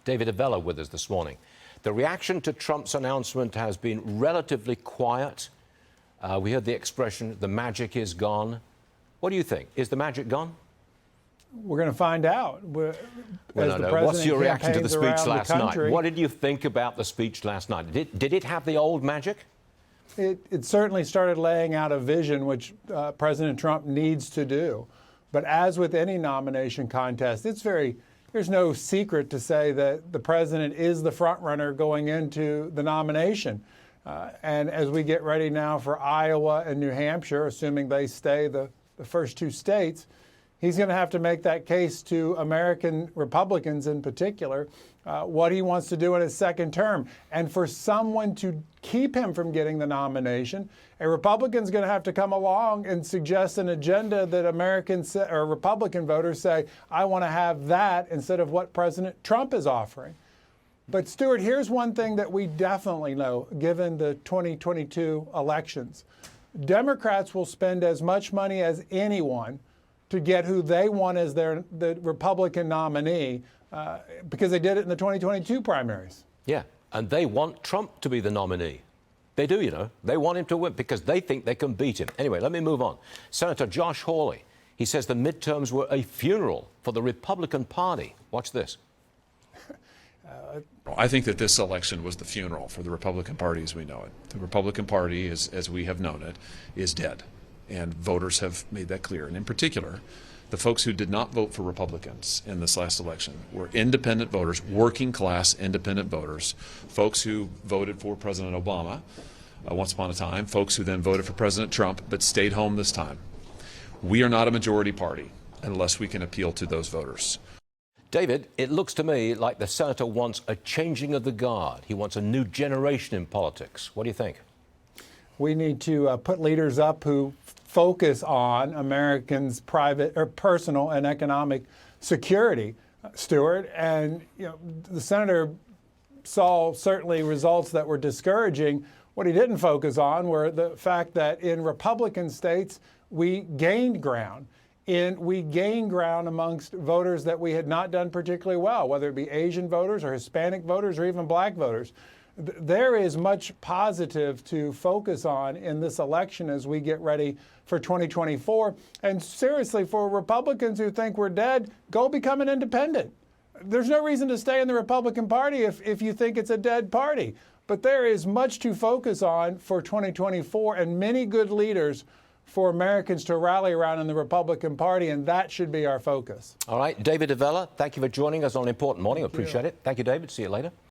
David Avella with us this morning. The reaction to Trump's announcement has been relatively quiet. We heard the expression, the magic is gone. What do you think? Is the magic gone? We're going to find out. What's your reaction to the speech last night? What did you think about the speech last night? Did it have the old magic? It certainly started laying out a vision, which President Trump needs to do. But as with any nomination contest, there's no secret to say that the president is the front runner going into the nomination. And as we get ready now for Iowa and New Hampshire, assuming they stay the first two states, he's going to have to make that case to American Republicans in particular, what he wants to do in his second term. And for someone to keep him from getting the nomination, a Republican's going to have to come along and suggest an agenda that Americans or Republican voters say, I want to have that instead of what President Trump is offering. But Stuart, here's one thing that we definitely know, given the 2022 elections. Democrats will spend as much money as anyone to get who they want as the Republican nominee because they did it in the 2022 primaries. Yeah, and they want Trump to be the nominee. They do, you know. They want him to win because they think they can beat him. Anyway, let me move on. Senator Josh Hawley, he says the midterms were a funeral for the Republican Party. Watch this. I think that this election was the funeral for the Republican Party as we know it. The Republican Party, as we have known it, is dead. And voters have made that clear. And in particular, the folks who did not vote for Republicans in this last election were independent voters, working class independent voters, folks who voted for President Obama once upon a time, folks who then voted for President Trump but stayed home this time. We are not a majority party unless we can appeal to those voters. David, it looks to me like the senator wants a changing of the guard. He wants a new generation in politics. What do you think? We need to put leaders up who focus on Americans' private or personal and economic security, Stuart. And the senator saw certainly results that were discouraging. What he didn't focus on were the fact that in Republican states, we gained ground. We gained ground amongst voters that we had not done particularly well, whether it be Asian voters or Hispanic voters or even black voters. There is much positive to focus on in this election as we get ready for 2024. And seriously, for Republicans who think we're dead, go become an independent. There's no reason to stay in the Republican Party if you think it's a dead party. But there is much to focus on for 2024 and many good leaders for Americans to rally around in the Republican Party, and that should be our focus. All right, David Avella, thank you for joining us on an important morning. I appreciate it. Thank you, David. See you later.